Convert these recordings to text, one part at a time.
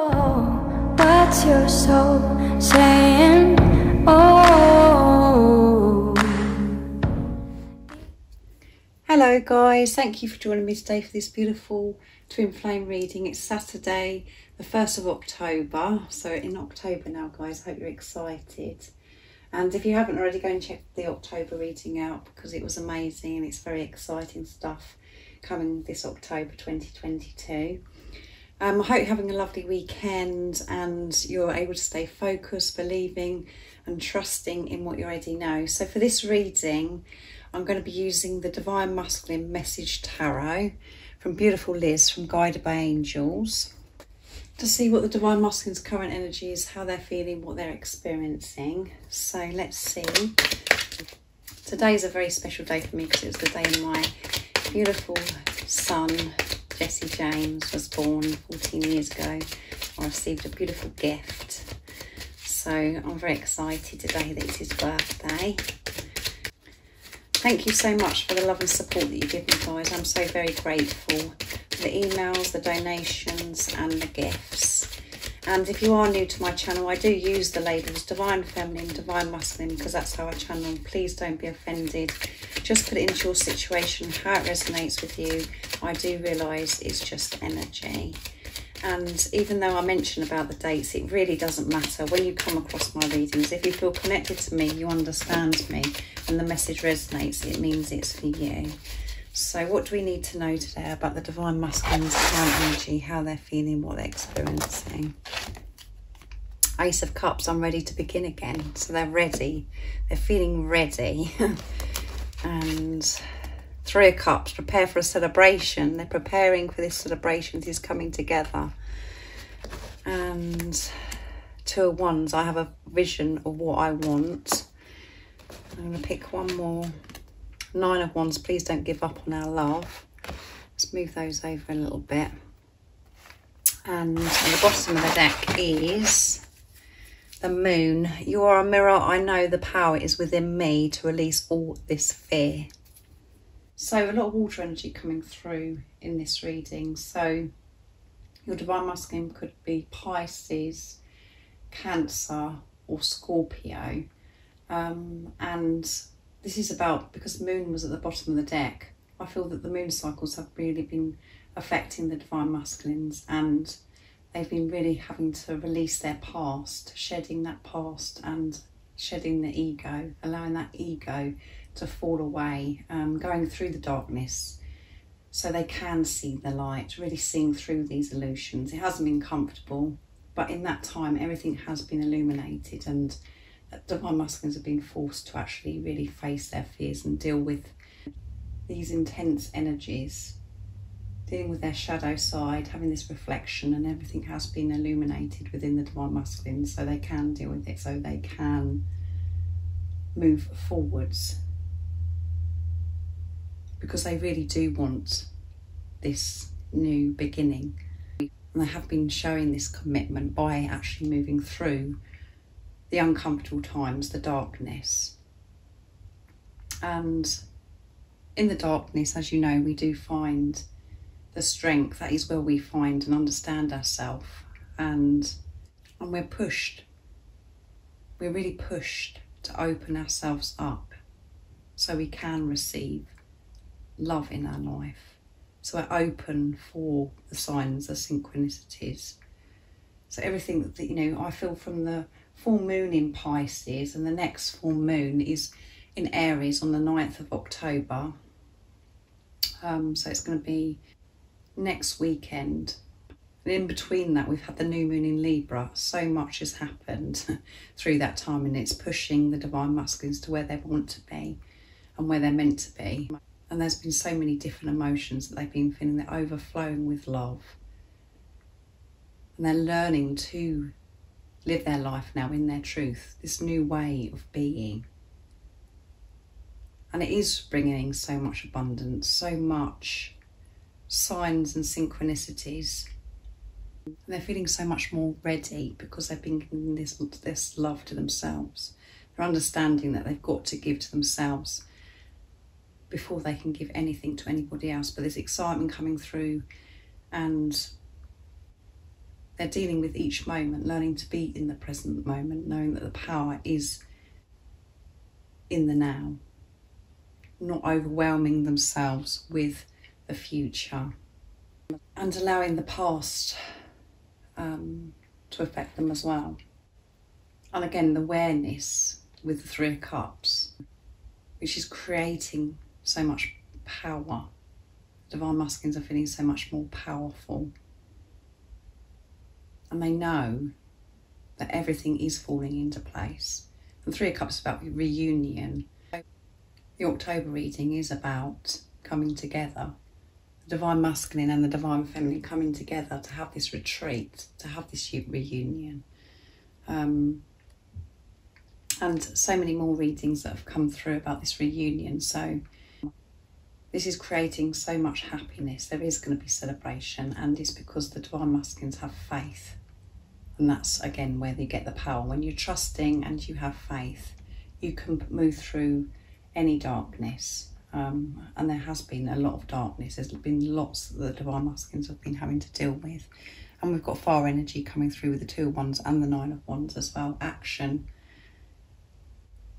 What's your soul saying? Oh. Hello guys, thank you for joining me today for this beautiful twin flame reading. It's Saturday the 1st of October, so in October now guys. I hope you're excited, and if you haven't already, go and check the October reading out because it was amazing and it's very exciting stuff coming this October 2022. I hope you're having a lovely weekend and you're able to stay focused, believing and trusting in what you already know. So for this reading, I'm going to be using the Divine Masculine Message Tarot from beautiful Liz from Guided by Angels to see what the Divine Masculine's current energy is, how they're feeling, what they're experiencing. So let's see. Today is a very special day for me because it was the day my beautiful son Jesse James was born 14 years ago. I received a beautiful gift, so I'm very excited today that it's his birthday. Thank you so much for the love and support that you give me guys. I'm so very grateful for the emails, the donations and the gifts. And if you are new to my channel, I do use the labels Divine Feminine, Divine Masculine because that's how I channel. Please don't be offended. Just put it into your situation, how it resonates with you. I do realise it's just energy. And even though I mention about the dates, it really doesn't matter. When you come across my readings, if you feel connected to me, you understand me, and the message resonates, it means it's for you. So what do we need to know today about the Divine Masculine's current energy, how they're feeling, what they're experiencing? Ace of Cups, I'm ready to begin again. So they're ready. They're feeling ready. And Three of Cups, prepare for a celebration. They're preparing for this celebration. This is coming together. And Two of Wands, I have a vision of what I want. I'm going to pick one more. Nine of Wands, please don't give up on our love. Let's move those over a little bit. And on the bottom of the deck is the Moon. You are a mirror. I know the power is within me to release all this fear. So a lot of water energy coming through in this reading. So your Divine Masculine could be Pisces, Cancer or Scorpio. And this is about, because the Moon was at the bottom of the deck, I feel that the moon cycles have really been affecting the Divine Masculines, and they've been really having to release their past, shedding that past and shedding the ego, allowing that ego to fall away, going through the darkness so they can see the light, really seeing through these illusions. It hasn't been comfortable, but in that time everything has been illuminated, and Divine Masculines have been forced to actually really face their fears and deal with these intense energies, dealing with their shadow side, having this reflection, and everything has been illuminated within the Divine Masculine so they can deal with it, so they can move forwards, because they really do want this new beginning, and they have been showing this commitment by actually moving through the uncomfortable times, the darkness. And in the darkness, as you know, we do find the strength. That is where we find and understand ourselves, and we're pushed. We're really pushed to open ourselves up so we can receive love in our life. So we're open for the signs, the synchronicities. So everything that, you know, I feel from the full moon in Pisces, and the next full moon is in Aries on the 9th of October. So it's going to be next weekend. And in between that, we've had the new moon in Libra. So much has happened through that time, and it's pushing the Divine Masculines to where they want to be and where they're meant to be. And there's been so many different emotions that they've been feeling. They're overflowing with love. And they're learning to live their life now in their truth, this new way of being. And it is bringing so much abundance, so much signs and synchronicities. And they're feeling so much more ready because they've been giving this love to themselves. They're understanding that they've got to give to themselves before they can give anything to anybody else. But there's excitement coming through, and they're dealing with each moment, learning to be in the present moment, knowing that the power is in the now, not overwhelming themselves with the future, and allowing the past to affect them as well. And again, the awareness with the Three of Cups, which is creating so much power. Divine Masculines are feeling so much more powerful. And they know that everything is falling into place. And Three of Cups is about reunion. The October reading is about coming together. The Divine Masculine and the Divine Feminine coming together to have this retreat, to have this reunion. And so many more readings that have come through about this reunion. So this is creating so much happiness. There is going to be celebration, and it's because the Divine Masculines have faith. And that's, again, where you get the power. When you're trusting and you have faith, you can move through any darkness. And there has been a lot of darkness. There's been lots that the Divine Masculines have been having to deal with. And we've got fire energy coming through with the Two of Wands and the Nine of Wands as well. Action.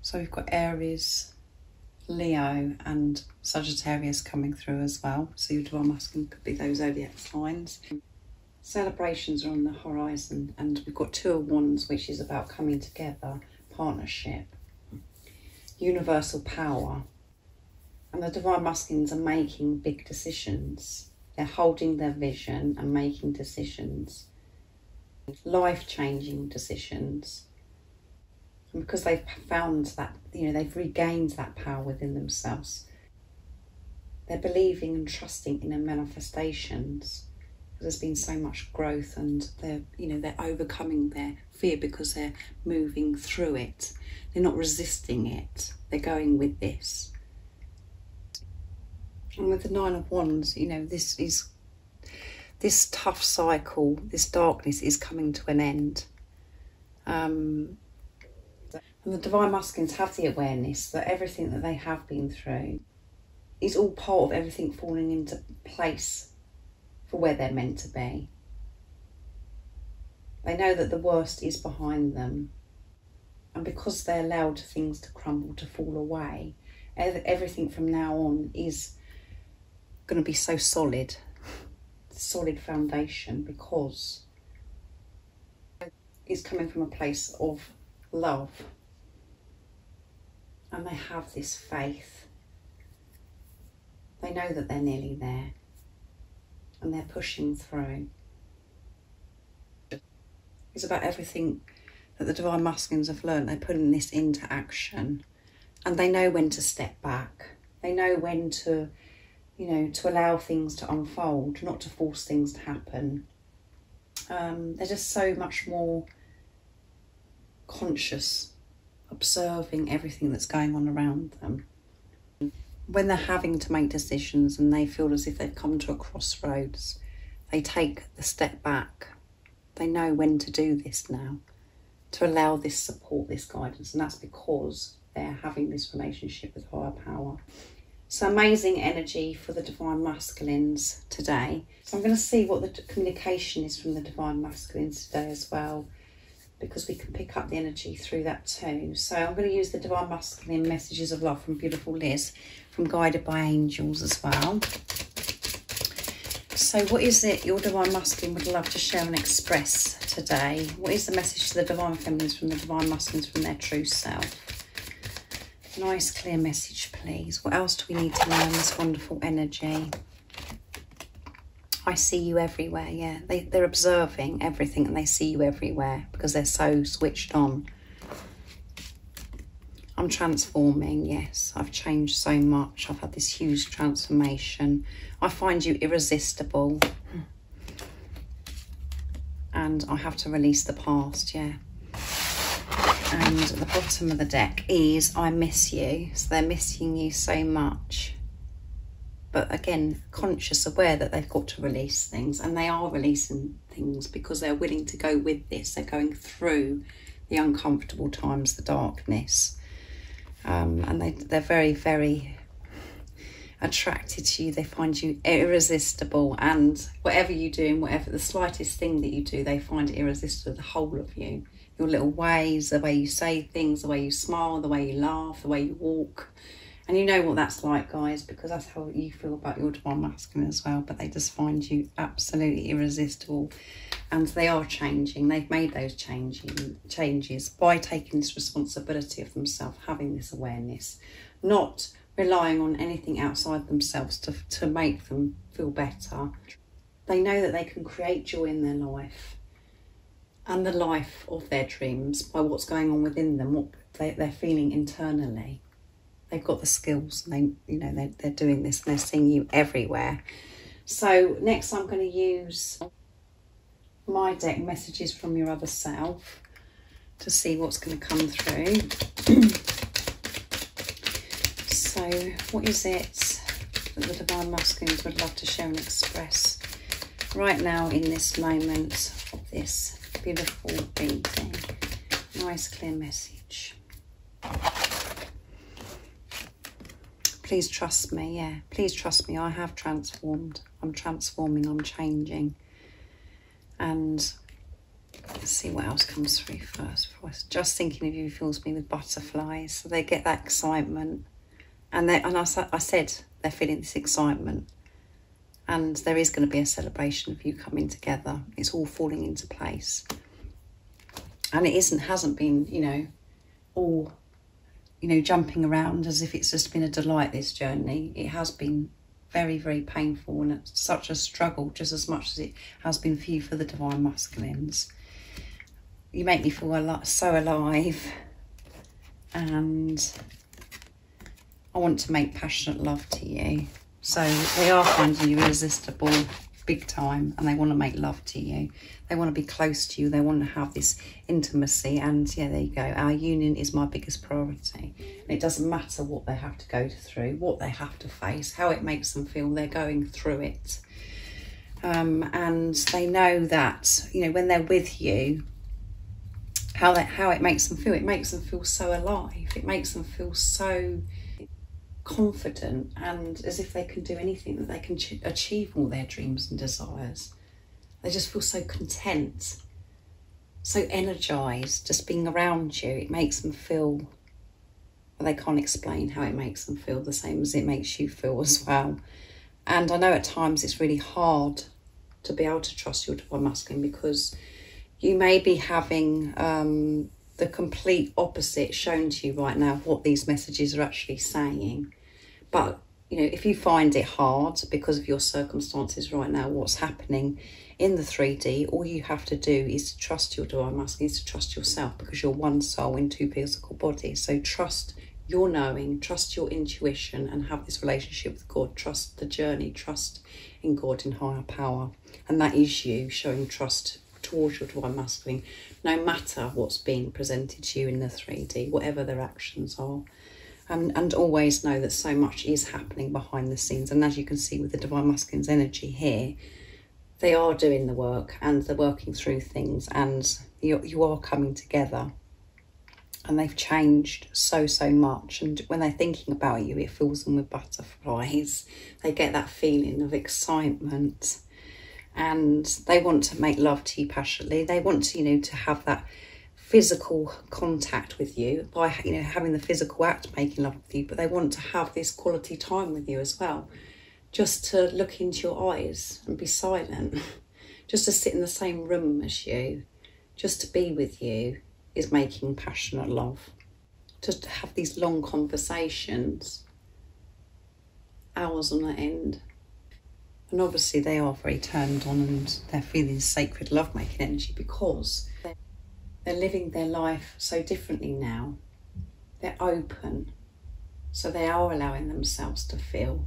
So we've got Aries, Leo and Sagittarius coming through as well. So your Divine Masculine could be those zodiac signs. Celebrations are on the horizon, and we've got Two of Wands, which is about coming together, partnership, universal power. And the Divine Masculines are making big decisions. They're holding their vision and making decisions, life-changing decisions. And because they've found that, they've regained that power within themselves, they're believing and trusting in their manifestations. There's been so much growth, and they're overcoming their fear because they're moving through it. They're not resisting it. They're going with this. And with the Nine of Wands, this tough cycle, this darkness is coming to an end. And the Divine Masculines have the awareness that everything that they have been through is all part of everything falling into place for where they're meant to be. They know that the worst is behind them. And because they allowed things to crumble, to fall away, everything from now on is going to be so solid foundation, because it's coming from a place of love. And they have this faith. They know that they're nearly there. And they're pushing through. It's about everything that the Divine Masculines have learned. They're putting this into action. And they know when to step back. They know when to, to allow things to unfold, not to force things to happen. They're just so much more conscious, observing everything that's going on around them. When they're having to make decisions and they feel as if they've come to a crossroads, they take the step back. They know when to do this now, to allow this support, this guidance, and that's because they're having this relationship with higher power. So amazing energy for the Divine Masculines today. So I'm going to see what the communication is from the Divine Masculines today as well, because we can pick up the energy through that too. So I'm going to use the Divine Masculine Messages of Love from beautiful Liz, from Guided by Angels as well. So what is it your Divine Masculine would love to share and express today? What is the message to the Divine Feminines from the Divine Masculines from their true self? Nice clear message, please. What else do we need to learn this wonderful energy? I see you everywhere, yeah. They're observing everything and they see you everywhere because they're so switched on. I'm transforming, yes. I've changed so much. I've had this huge transformation. I find you irresistible. And I have to release the past, yeah. And at the bottom of the deck is I miss you. So they're missing you so much. But again, conscious, aware that they've got to release things. And they are releasing things because they're willing to go with this. They're going through the uncomfortable times, the darkness. And they're very, very... attracted to you. They find you irresistible, and whatever you do and whatever the slightest thing that you do, they find it irresistible, the whole of you. Your little ways, the way you say things, the way you smile, the way you laugh, the way you walk. And you know what that's like, guys, because that's how you feel about your divine masculine as well. But they just find you absolutely irresistible. And they are changing. They've made those changes by taking this responsibility of themselves, having this awareness, not relying on anything outside themselves to make them feel better. They know that they can create joy in their life and the life of their dreams by what's going on within them, what they're feeling internally. They've got the skills, and they're doing this, and they're seeing you everywhere. So next I'm going to use my deck, Messages from Your Other Self, to see what's going to come through. So what is it that the divine masculines would love to share and express right now in this moment of this beautiful reading? Nice clear message. Please trust me, yeah. Please trust me. I have transformed. I'm transforming. I'm changing. And let's see what else comes through first. Just thinking of you fills me with butterflies. So they get that excitement. And I said they're feeling this excitement. And there is going to be a celebration of you coming together. It's all falling into place. And it hasn't been, all jumping around as if it's just been a delight, this journey. It has been very, very painful, and it's such a struggle, just as much as it has been for you, for the divine masculines. You make me feel so alive, and I want to make passionate love to you. So they are finding you irresistible, big time, and they want to make love to you. They want to be close to you. They want to have this intimacy. And yeah, there you go. Our union is my biggest priority. And it doesn't matter what they have to go through, what they have to face, how it makes them feel. They're going through it. And they know that, when they're with you, how it makes them feel. It makes them feel so alive. It makes them feel so confident, and as if they can do anything, that they can achieve all their dreams and desires. They just feel so content, so energized, just being around you. It makes them feel, well, they can't explain how it makes them feel, the same as it makes you feel as well. And I know at times it's really hard to be able to trust your divine masculine, because you may be having the complete opposite shown to you right now of what these messages are actually saying. But if you find it hard because of your circumstances right now, what's happening in the 3D, all you have to do is to trust your divine masculine, is to trust yourself, because you're one soul in two physical bodies. So trust your knowing, trust your intuition, and have this relationship with God. Trust the journey, trust in God, in higher power. And that is you showing trust towards your divine masculine, no matter what's being presented to you in the 3D, whatever their actions are. And always know that so much is happening behind the scenes. And as you can see with the divine masculine's energy here, they are doing the work, and they're working through things, and you are coming together. And they've changed so much. And when they're thinking about you, it fills them with butterflies. They get that feeling of excitement. And they want to make love to you passionately. They want to, to have that physical contact with you by, having the physical act, making love with you. But they want to have this quality time with you as well. Just to look into your eyes and be silent. Just to sit in the same room as you. Just to be with you is making passionate love. Just to have these long conversations. Hours on end. And obviously they are very turned on, and they're feeling sacred love-making energy, because they're living their life so differently now. They're open. So they are allowing themselves to feel.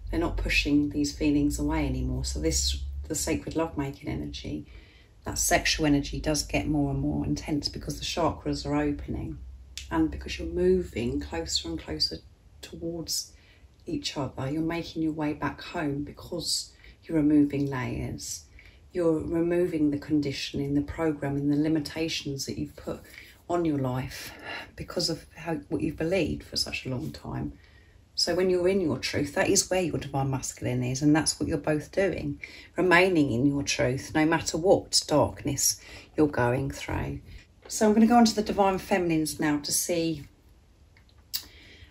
They're not pushing these feelings away anymore. So the sacred love-making energy, that sexual energy, does get more and more intense, because the chakras are opening. And because you're moving closer and closer towards each other, you're making your way back home, because you're removing layers, you're removing the conditioning, the programming, the limitations that you've put on your life because of what you've believed for such a long time. So when you're in your truth, that is where your divine masculine is, and that's what you're both doing, remaining in your truth, no matter what darkness you're going through. So I'm going to go on to the divine feminines now to see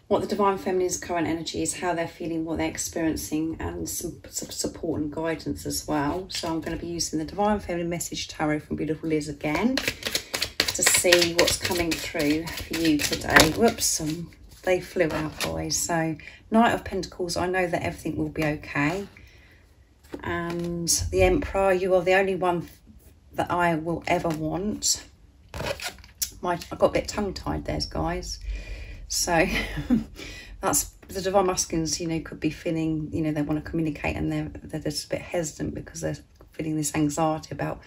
what the divine feminine's current energy is, how they're feeling, what they're experiencing, and some support and guidance as well. So I'm going to be using the Divine Feminine Message Tarot from Beautiful Liz again to see what's coming through for you today. Whoops, they flew out, boys. So Knight of Pentacles, I know that everything will be okay. And the Emperor, you are the only one that I will ever want. I got a bit tongue-tied there, guys. So that's the divine masculines, you know, could be feeling, you know, they want to communicate and they're just a bit hesitant because they're feeling this anxiety about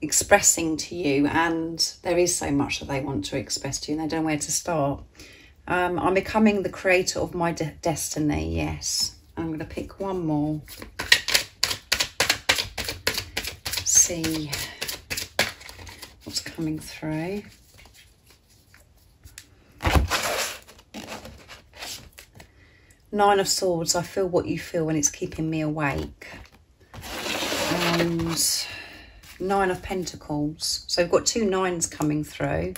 expressing to you, and there is so much that they want to express to you and they don't know where to start. I'm becoming the creator of my destiny. Yes, I'm going to pick one more. See what's coming through. Nine of Swords, I feel what you feel and it's keeping me awake. And Nine of Pentacles. So we've got two nines coming through.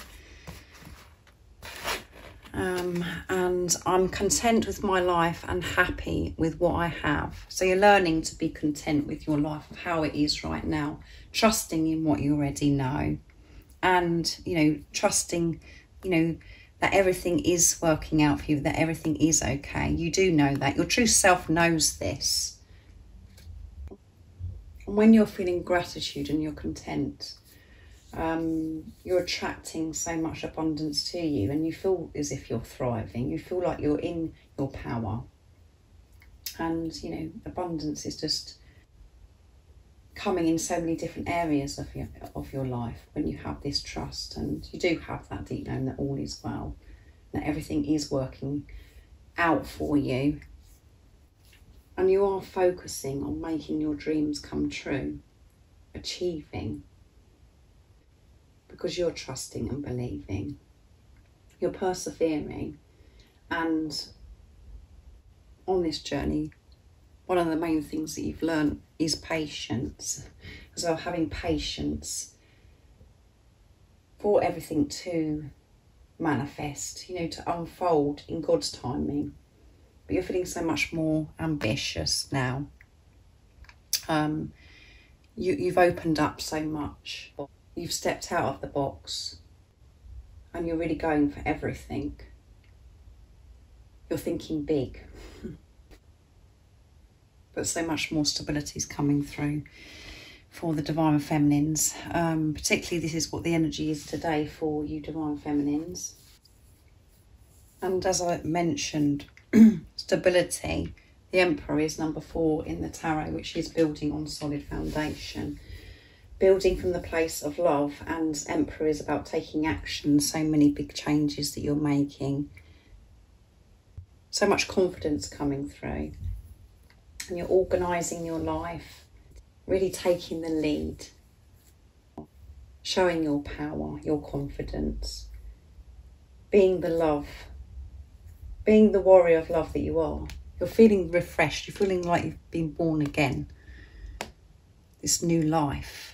And I'm content with my life and happy with what I have. So you're learning to be content with your life, of how it is right now. Trusting in what you already know. And, you know, trusting, you know, that everything is working out for you, that everything is okay. You do know that. Your true self knows this. And when you're feeling gratitude and you're content, you're attracting so much abundance to you, and you feel as if you're thriving. You feel like you're in your power. And, you know, abundance is just coming in so many different areas of your life when you have this trust, and you do have that deep knowing that all is well, that everything is working out for you, and you are focusing on making your dreams come true, achieving, because you're trusting and believing, you're persevering. And on this journey, one of the main things that you've learned is patience. So having patience for everything to manifest, you know, to unfold in God's timing. But you're feeling so much more ambitious now. You've opened up so much. You've stepped out of the box and you're really going for everything. You're thinking big. But so much more stability is coming through for the Divine Feminines. Particularly this is what the energy is today for you Divine Feminines. And as I mentioned, stability, the Emperor is number 4 in the tarot, which is building on solid foundation. Building from the place of love, and Emperor is about taking action. So many big changes that you're making. So much confidence coming through. And you're organising your life, really taking the lead, showing your power, your confidence, being the love, being the warrior of love that you are. You're feeling refreshed, you're feeling like you've been born again, this new life.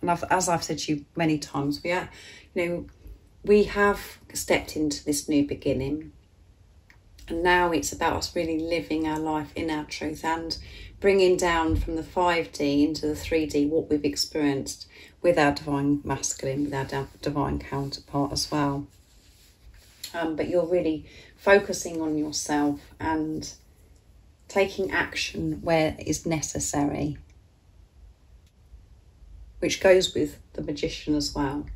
And as I've said to you many times, we have stepped into this new beginning. And now it's about us really living our life in our truth and bringing down from the 5D into the 3D what we've experienced with our divine masculine, with our divine counterpart as well. But you're really focusing on yourself and taking action where is necessary, which goes with the Magician as well.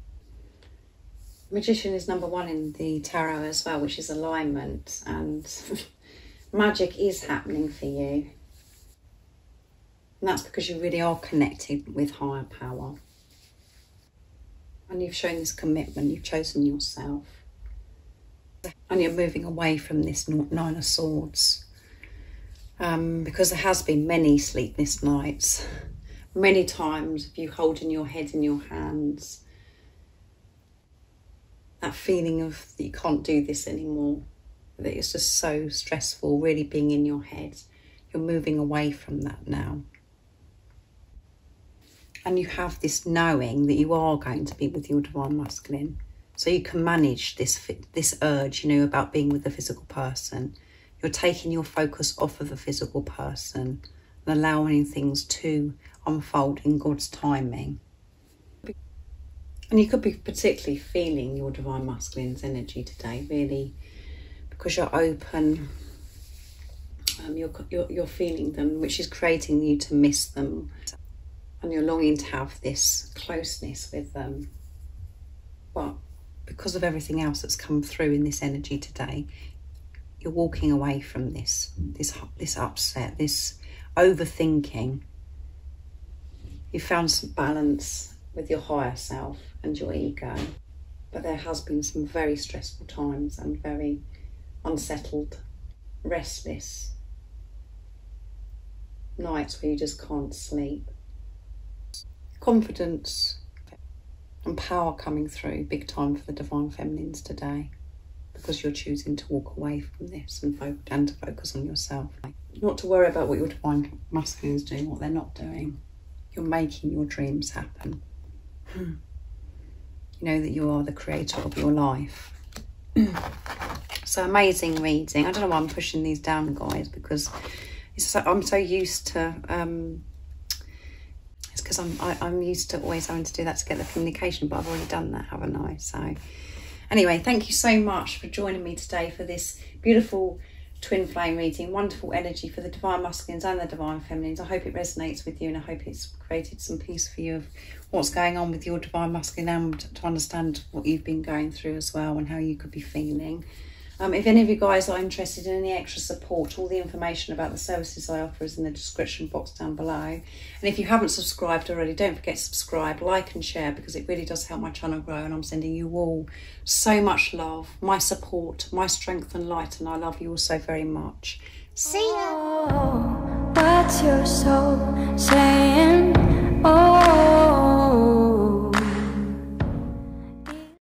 Magician is number 1 in the tarot as well, which is alignment, and magic is happening for you. And that's because you really are connected with higher power. And you've shown this commitment, you've chosen yourself. And you're moving away from this 9 of Swords. Because there has been many sleepless nights. Many times of you holding your head in your hands. That feeling of that you can't do this anymore. that it's just so stressful, really being in your head. You're moving away from that now. And you have this knowing that you are going to be with your divine masculine. So you can manage this urge, you know, about being with the physical person. You're taking your focus off of the physical person and allowing things to unfold in God's timing. And you could be particularly feeling your divine masculine's energy today, really, because you're open. You're feeling them, which is creating you to miss them, and you're longing to have this closeness with them. But because of everything else that's come through in this energy today, you're walking away from this upset, this overthinking. You found some balance with your higher self and your ego, but there has been some very stressful times and very unsettled, restless nights where you just can't sleep. Confidence and power coming through big time for the divine feminines today, because you're choosing to walk away from this and to focus on yourself. Not to worry about what your divine masculine is doing, what they're not doing. You're making your dreams happen. You know that you are the creator of your life. So amazing reading. I don't know why I'm pushing these down, guys, because I'm so used to it's because I'm used to always having to do that to get the communication, but I've already done that, haven't I? So anyway, thank you so much for joining me today for this beautiful twin flame reading. Wonderful energy for the divine masculines and the divine feminines. I hope it resonates with you, and I hope it's created some peace for you of what's going on with your divine masculine, and to understand what you've been going through as well and how you could be feeling. If any of you guys are interested in any extra support, all the information about the services I offer is in the description box down below. And if you haven't subscribed already, don't forget to subscribe, like and share, because it really does help my channel grow, and I'm sending you all so much love, my support, my strength and light, and I love you all so very much. See ya! Oh, what's your soul saying?